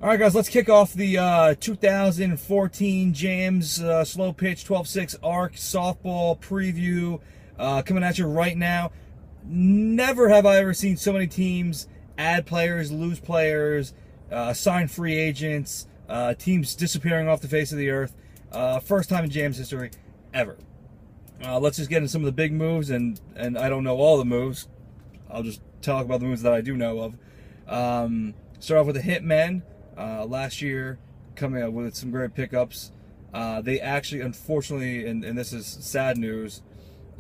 All right, guys, let's kick off the 2014 James Slow Pitch 12-6 ARC softball preview coming at you right now. Never have I ever seen so many teams add players, lose players, sign free agents, teams disappearing off the face of the earth. First time in James history ever. Let's just get into some of the big moves, and I don't know all the moves. I'll just talk about the moves that I do know of. Start off with the Hitmen. Last year, coming up with some great pickups. They actually, unfortunately, and this is sad news,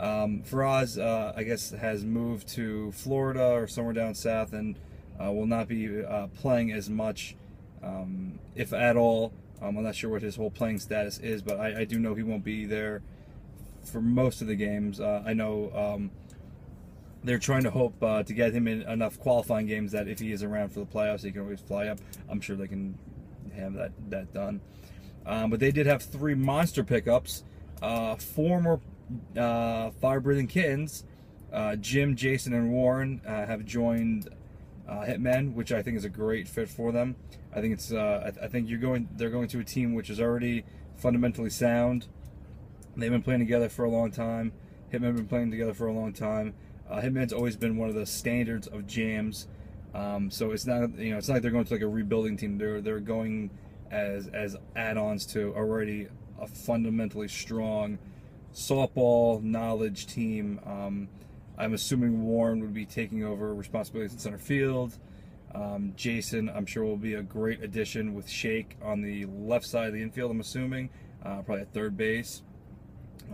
Faraz, I guess, has moved to Florida or somewhere down south and will not be playing as much, if at all. I'm not sure what his whole playing status is, but I do know he won't be there for most of the games. I know they're trying to hope to get him in enough qualifying games that if he is around for the playoffs, he can always fly up. I'm sure they can have that done. But they did have 3 monster pickups. Former Fire-Breathing Kittens, Jim, Jason, and Warren have joined Hitmen, which I think is a great fit for them. I think it's I think they're going to a team which is already fundamentally sound. They've been playing together for a long time. Hitmen have been playing together for a long time. Hitman's always been one of the standards of jams, so it's not it's not like they're going to like a rebuilding team. They're going as add-ons to already a fundamentally strong softball knowledge team. I'm assuming Warren would be taking over responsibilities in center field. Jason, I'm sure, will be a great addition with Shake on the left side of the infield. I'm assuming probably at third base.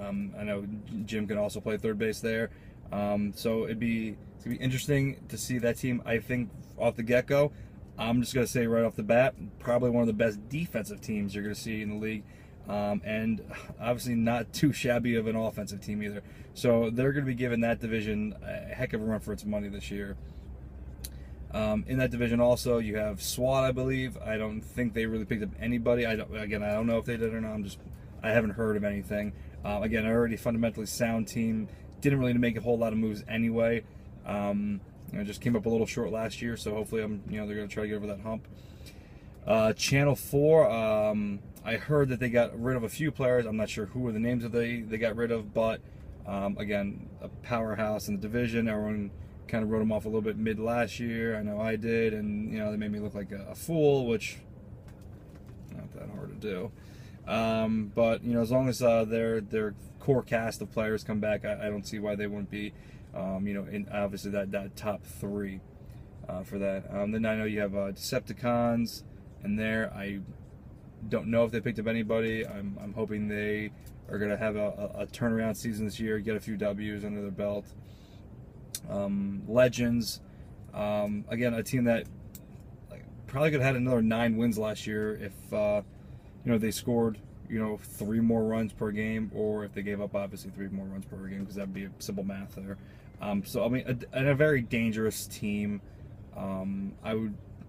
I know Jim can also play third base there. So it's gonna be interesting to see that team. I think off the get-go, I'm just gonna say right off the bat, probably one of the best defensive teams you're gonna see in the league, and obviously not too shabby of an offensive team either. So they're gonna be giving that division a heck of a run for its money this year. In that division also, you have SWAT, I believe. I don't think they really picked up anybody. I don't know if they did or not. I haven't heard of anything. Again, already fundamentally sound team. Didn't really make a whole lot of moves anyway. Just came up a little short last year, so hopefully they're going to try to get over that hump. Channel 4, I heard that they got rid of a few players. I'm not sure who are the names that they got rid of, but again, a powerhouse in the division. Everyone kind of wrote them off a little bit mid last year. I know I did, and they made me look like a fool, which not that hard to do. But as long as their core cast of players come back, I don't see why they wouldn't be, in obviously that top 3 for that. Then I know you have Decepticons in there. I don't know if they picked up anybody. I'm hoping they are going to have a turnaround season this year, get a few W's under their belt. Legends, again, a team that probably could have had another 9 wins last year if they scored 3 more runs per game, or if they gave up obviously 3 more runs per game, because that'd be a simple math there. So I mean, a very dangerous team. I'm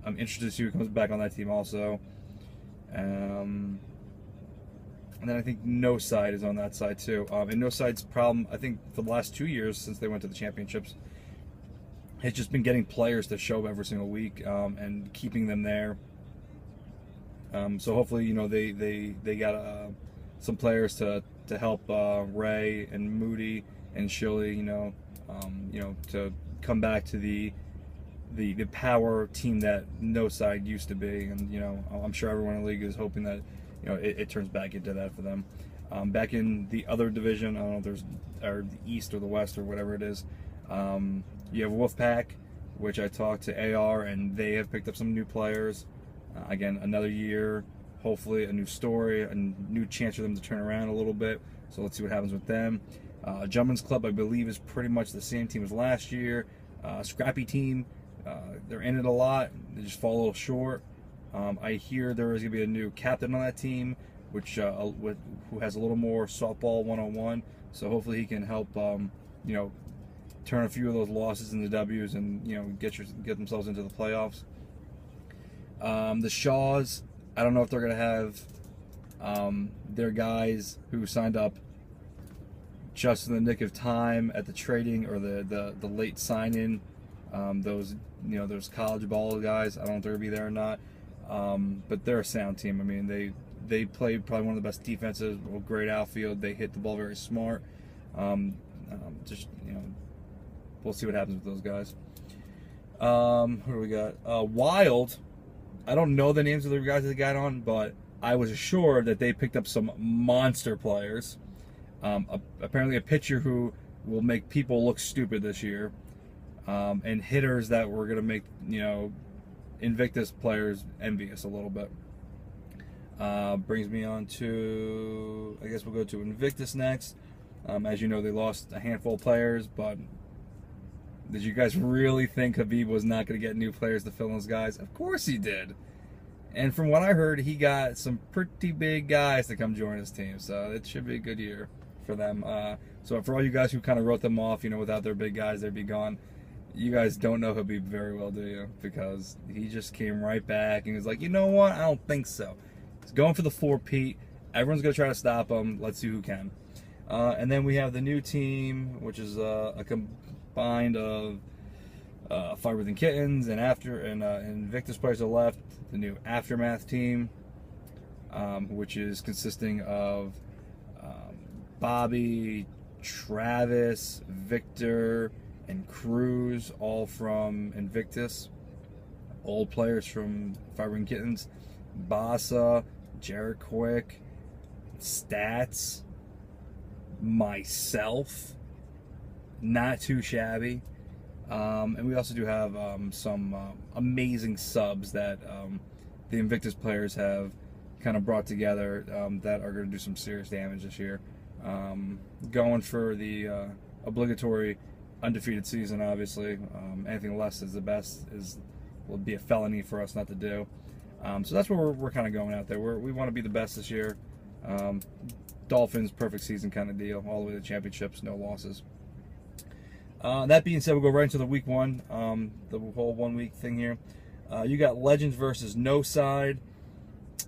interested to see who comes back on that team also. And then I think No Side is on that side too. And No Side's problem, I think, for the last 2 years since they went to the championships, has just been getting players to show up every single week and keeping them there. So hopefully, they got some players to help Ray and Moody and Shilly, to come back to the power team that No Side used to be. And I'm sure everyone in the league is hoping that it turns back into that for them. Back in the other division, I don't know if there's or the East or the West or whatever it is. You have Wolfpack, which I talked to AR, and they have picked up some new players. Again, another year, hopefully a new story, a new chance for them to turn around a little bit. So let's see what happens with them. Jumpman's Club, I believe, is pretty much the same team as last year. Scrappy team, they're in it a lot. They just fall a little short. I hear there is going to be a new captain on that team, who has a little more softball 101. So hopefully he can help, turn a few of those losses into W's and get themselves into the playoffs. The Shaws, I don't know if they're going to have their guys who signed up just in the nick of time at the trading or the late sign-in. Those college ball guys, I don't know if they're going to be there or not. But they're a sound team. I mean, they play probably one of the best defenses, a great outfield. They hit the ball very smart. Just, we'll see what happens with those guys. Who do we got? Wild. I don't know the names of the guys that they got on, but I was assured that they picked up some monster players. Apparently a pitcher who will make people look stupid this year. And hitters that were going to make, Invictus players envious a little bit. Brings me on to, I guess we'll go to Invictus next. As you know, they lost a handful of players, but did you guys really think Habib was not going to get new players to fill in those guys? Of course he did. And from what I heard, he got some pretty big guys to come join his team, so it should be a good year for them. So for all you guys who kind of wrote them off, without their big guys, they'd be gone. You guys don't know Habib very well, do you? Because he just came right back and was like, you know what? I don't think so. He's going for the 4-peat. Everyone's going to try to stop him. Let's see who can. And then we have the new team, which is a combined of Fire Breathing Kittens and Invictus players are left. The new Aftermath team, which is consisting of Bobby, Travis, Victor, and Cruz, all from Invictus. Old players from Fire Breathing Kittens. Bassa, Jared Quick, Stats, myself, not too shabby. And we also do have some amazing subs that the Invictus players have kind of brought together that are going to do some serious damage this year. Going for the obligatory undefeated season, obviously. Anything less is the best, will be a felony for us not to do. So that's where we're kind of going out there. We want to be the best this year. Dolphins, perfect season kind of deal, all the way to the championships, no losses. That being said, we'll go right into the week one, the whole 1 week thing here. You got Legends versus No Side.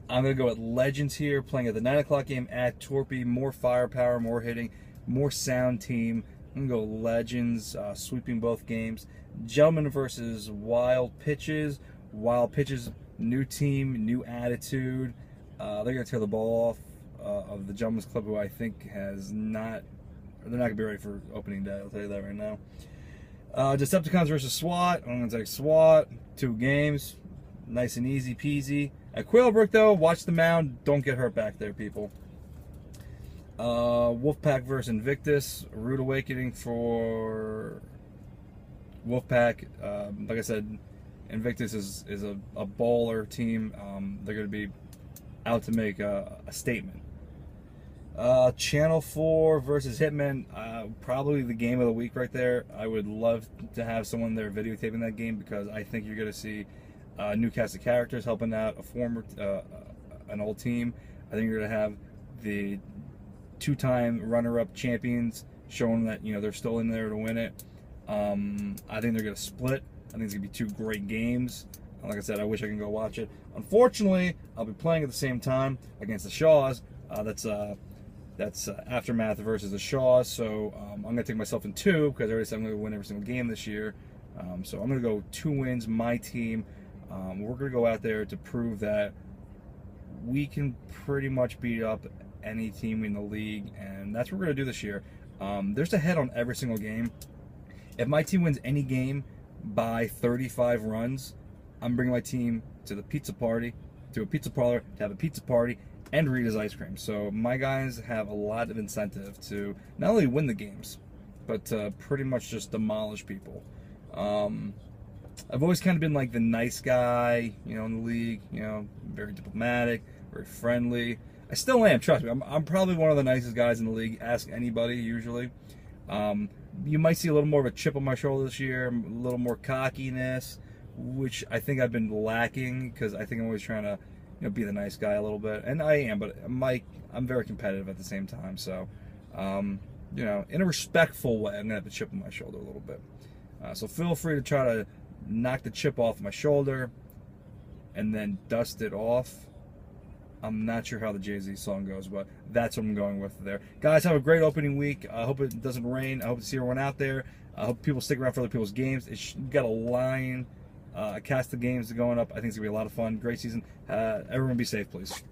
I'm going to go with Legends here, playing at the 9 o'clock game at Torpy. More firepower, more hitting, more sound team. I'm going to go Legends, sweeping both games. Gentlemen versus Wild Pitches. Wild Pitches, new team, new attitude. They're going to tear the ball off of the Gentlemen's Club, who I think has not... They're not going to be ready for opening day, I'll tell you that right now. Decepticons versus SWAT. I'm going to take SWAT. 2 games. Nice and easy peasy. At Quailbrook, though, watch the mound. Don't get hurt back there, people. Wolfpack versus Invictus. Rude awakening for Wolfpack. Like I said, Invictus is a baller team. They're going to be out to make a statement. Channel 4 versus Hitman, probably the game of the week right there. I would love to have someone there videotaping that game, because I think you're going to see a new cast of characters helping out an old team. I think you're going to have the 2-time runner-up champions showing that they're still in there to win it. I think they're going to split. I think it's going to be 2 great games. Like I said, I wish I could go watch it. Unfortunately, I'll be playing at the same time against the Shaws. That's Aftermath versus the Shaws, so I'm going to take myself in 2, because I already said I'm going to win every single game this year. So I'm going to go 2 wins, my team. We're going to go out there to prove that we can pretty much beat up any team in the league, and that's what we're going to do this year. There's a head on every single game. If my team wins any game by 35 runs, I'm bringing my team to the pizza party, to a pizza parlor, to have a pizza party, and Rita's ice cream. So my guys have a lot of incentive to not only win the games, but to pretty much just demolish people. I've always kind of been like the nice guy, in the league, very diplomatic, very friendly. I still am, trust me. I'm probably one of the nicest guys in the league. Ask anybody, usually. You might see a little more of a chip on my shoulder this year, a little more cockiness, which I think I've been lacking, because I think I'm always trying to be the nice guy a little bit, and I am, but I'm very competitive at the same time. So, in a respectful way, I'm gonna have a chip on my shoulder a little bit. So feel free to try to knock the chip off my shoulder, and then dust it off. I'm not sure how the Jay-Z song goes, but that's what I'm going with there. Guys, have a great opening week. I hope it doesn't rain. I hope to see everyone out there. I hope people stick around for other people's games. You've got a line Cast the games going up. I think it's going to be a lot of fun. Great season. Everyone be safe, please.